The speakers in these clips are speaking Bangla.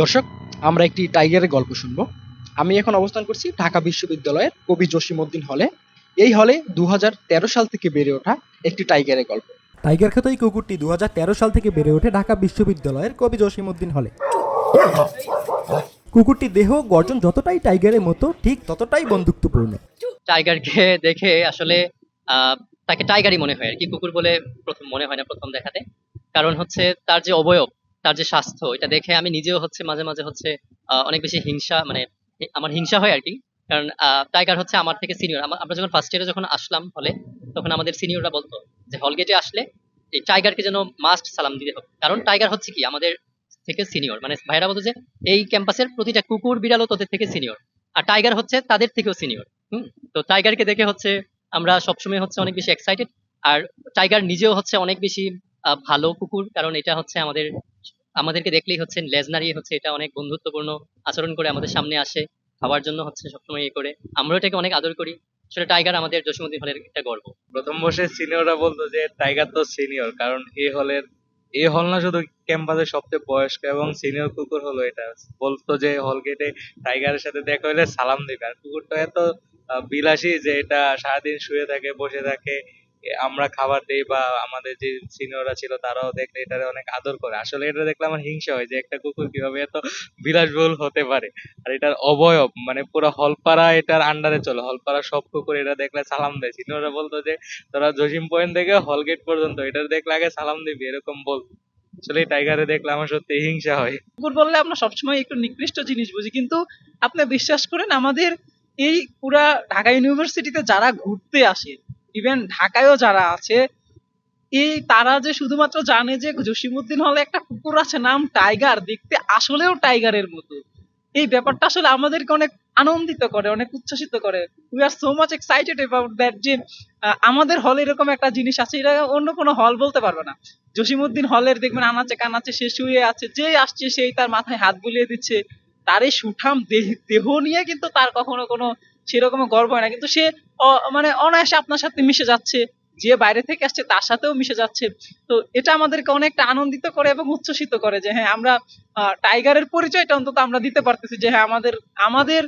দর্শক, আমরা একটি টাইগারের গল্প শুনব। আমি এখন অবস্থান করছি ঢাকা বিশ্ববিদ্যালয়ের কবি জসিমউদ্দিন হলে। এই হলে ২০১৩ সাল থেকে বেড়ে ওঠা একটি টাইগারের গল্প। টাইগার খ্যাত এই কুকুরটি ২০১৩ সাল থেকে বেড়ে ওঠে ঢাকা বিশ্ববিদ্যালয়ের কবি জসিমউদ্দিন হলে। কুকুরটির দেহ গর্জন যতটাই টাইগারের মতো, ঠিক ততটাই বন্ধুত্বপূর্ণ। টাইগারকে দেখে আসলে তাকে টাইগারই মনে হয় আর কি, কুকুর বলে প্রথম মনে হয় না প্রথম দেখাতে। কারণ হচ্ছে তার যে অবয়ব, তার যে স্বাস্থ্য, এটা দেখে আমি নিজেও হচ্ছে মাঝে মাঝে হচ্ছে অনেক বেশি হিংসা, মানে আমার হিংসা হয় আর কি। কারণ টাইগার হচ্ছে আমার থেকে সিনিয়র। আমরা যখন ফার্স্ট ইয়ারে যখন আসলাম হলে, তখন আমাদের সিনিয়ররা বলতো যে হল গেটে আসলে এই টাইগারকে যেন মাস্ট সালাম দিতে হবে, কারণ টাইগার হচ্ছে কি আমাদের থেকে সিনিয়র। মানে ভাইরা বলতো যে এই ক্যাম্পাসের প্রতিটা কুকুর বিড়ালও তোদের থেকে সিনিয়র, আর টাইগার হচ্ছে তাদের থেকেও সিনিয়র। তো টাইগারকে দেখে হচ্ছে আমরা সবসময় হচ্ছে অনেক বেশি এক্সাইটেড। আর টাইগার নিজেও হচ্ছে অনেক বেশি ভালো কুকুর, কারণ এটা হচ্ছে আমাদেরকে দেখলেই হচ্ছে লেজ নাড়িয়ে হচ্ছে এটা অনেক বন্ধুত্বপূর্ণ আচরণ করে আমাদের সামনে আসে, খাওয়ার জন্য হচ্ছে সবসময় ইয়ে করে। আমরা এটাকে অনেক আদর করি। আসলে টাইগার আমাদের জসিমউদ্দিন হলের একটা গর্ব। প্রথম বর্ষের সিনিয়ররা বলতো যে টাইগার তো সিনিয়র, কারণ এই হল না শুধু ক্যাম্পাসের সবচেয়ে বয়স্ক এবং সিনিয়র কুকুর হলো এটা। বলতো যে হল গেটে টাইগারের সাথে দেখা হলে সালাম দিবে। আর কুকুরটা এত বিলাসী যে এটা সারাদিন শুয়ে থাকে, বসে থাকে। আমরা খাবার দেই বা আমাদের যে সিনিয়ররা ছিল তারাও দেখলে এটারে অনেক আদর করে। আসলে এটা দেখলে আমার হিংসা হয় যে একটা কুকুর কিভাবে এত বিলাসবহুল হতে পারে। আর এটার অবয়ব মানে পুরো হলপাড়া এটার আন্ডারে চলে, হলপাড়া সব কুকুর এটা দেখলে সালাম দেয়। সিনিয়ররা বলতো যে তোরা জসিম পয়েন্ট থেকে হল গেট পর্যন্ত এটা দেখলে আগে সালাম দিবি, এরকম বলতো। আসলে টাইগারে দেখলে আমার সত্যি হিংসা হয়। কুকুর বললে আমরা সবসময় একটু নিকৃষ্ট জিনিস বুঝি, কিন্তু আপনি বিশ্বাস করেন আমাদের এই পুরা ঢাকা ইউনিভার্সিটিতে যারা ঘুরতে আসে, ইভেন ঢাকায়ও যারা আছে, এই তারা যে শুধুমাত্র জানে যে জসিমউদ্দিন হলে একটা কুকুর আছে নাম টাইগার, দেখতে আসলেও টাইগারের মতো। এই ব্যাপারটা আসলে আমাদেরকে অনেক আনন্দিত করে, অনেক উচ্ছ্বসিত করে। We are so much excited about that যে আমাদের হলে এরকম একটা জিনিস আছে, এটা অন্য কোনো হল বলতে পারবে না। জসিমউদ্দিন হলের দেখবেন আনাচে কানাচে সে শুয়ে আছে, যে আসছে সেই তার মাথায় হাত বুলিয়ে দিচ্ছে। তার এই সুঠাম দেহ নিয়ে কিন্তু তার কখনো কোনো সেরকম গর্ব হয় না, কিন্তু সে মানে অনায়াসে আপনার সাথে মিশে যাচ্ছে, যে বাইরে থেকে আসছে তার সাথেও মিশে যাচ্ছে। তো এটা আমাদেরকে অনেকটা আনন্দিত করে এবং উচ্ছ্বসিত করে যে হ্যাঁ, আমরা টাইগারের পরিচয়টা অন্তত আমরা দিতে পারতেছি যে হ্যাঁ, আমাদের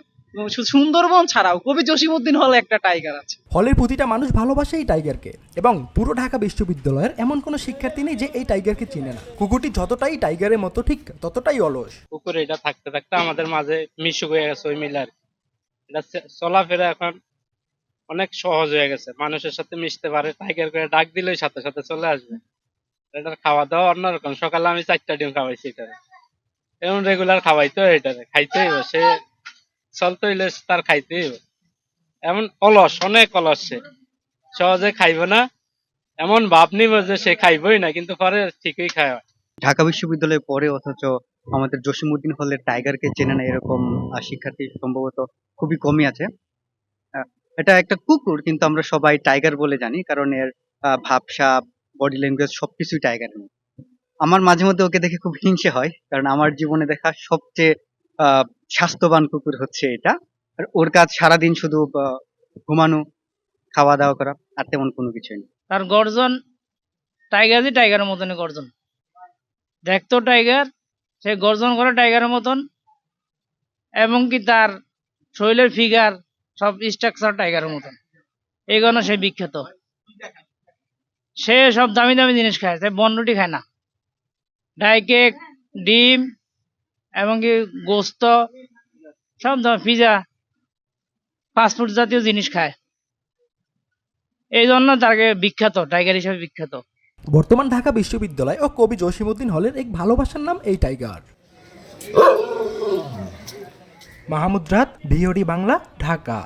সুন্দরবন ছাড়াও কবি জসিমউদ্দিন হলে একটা টাইগার আছে। হলের প্রতিটা মানুষ ভালোবাসে এই টাইগারকে, এবং পুরো ঢাকা বিশ্ববিদ্যালয়ের এমন কোনো শিক্ষার্থী নেই যে এই টাইগারকে চিনে না। কুকুরটি যতটাই টাইগারের মতো, ঠিক ততটাই অলস। কুকুর এটা থাকতে থাকতে আমাদের মাঝে মিশুক হয়ে গেছে ওই মিলে আর কি। এটা চলাফেরা এখন অনেক সহজ হয়ে গেছে, মানুষের সাথে মিশতে পারে। টাইগার করে ডাক দিলেই সাথে সাথে চলে আসবে। এটার খাওয়া দাওয়া অন্যরকম। সকালে আমি 4টা ডিম খাওয়াইছি এটারে, এমন রেগুলার খাওয়াইতে হয়, এটারে খাইতেই হবে। সে চলতে হইলে তার খাইতেই হবে। এমন অলস, অনেক অলস। সে সহজে খাইবে না, এমন ভাব নিব যে সে খাইবই না, কিন্তু পরে ঠিকই খায়। ঢাকা বিশ্ববিদ্যালয়ে পড়ে অথচ আমাদের জসিমউদ্দিন হলের টাইগারকে চেনে না এরকম শিক্ষার্থী সম্ভবত খুবই কমই আছে। এটা একটা কুকুর, কিন্তু আমরা সবাই টাইগার বলে জানি, কারণ এর ভাবসাব, বডি ল্যাঙ্গুয়েজ সবকিছুই টাইগারের মতো। আমার মাঝে মধ্যে ওকে দেখে খুব হিংসে হয়, কারণ আমার জীবনে দেখা সবচেয়ে স্বাস্থ্যবান কুকুর হচ্ছে এটা। আর ওর কাজ সারাদিন শুধু ঘুমানো, খাওয়া দাওয়া করা, আর তেমন কোনো কিছুই নেই। তার গর্জন টাইগারের মতনই গর্জন। দেখতো টাইগার, সে গর্জন করে টাইগারের মতন, এবং কি তার শরীরের ফিগার সব স্ট্রাকচার টাইগারের মতন। এই কারণে সে বিখ্যাত। সে সব দামি দামি জিনিস খায়, সে বনরুটি খায় না। ডাই কেক, ডিম, এবং কি গোস্ত, সব পিজা, ফাস্টফুড জাতীয় জিনিস খায়। এই জন্য তাকে বিখ্যাত, টাইগার হিসেবে বিখ্যাত। বর্তমান ঢাকা বিশ্ববিদ্যালয় ও কবি জসিমউদ্দিন হলের এক ভালোবাসার নাম এই টাইগার। মাহমুদ রাত, ভিওডি বাংলা, ঢাকা।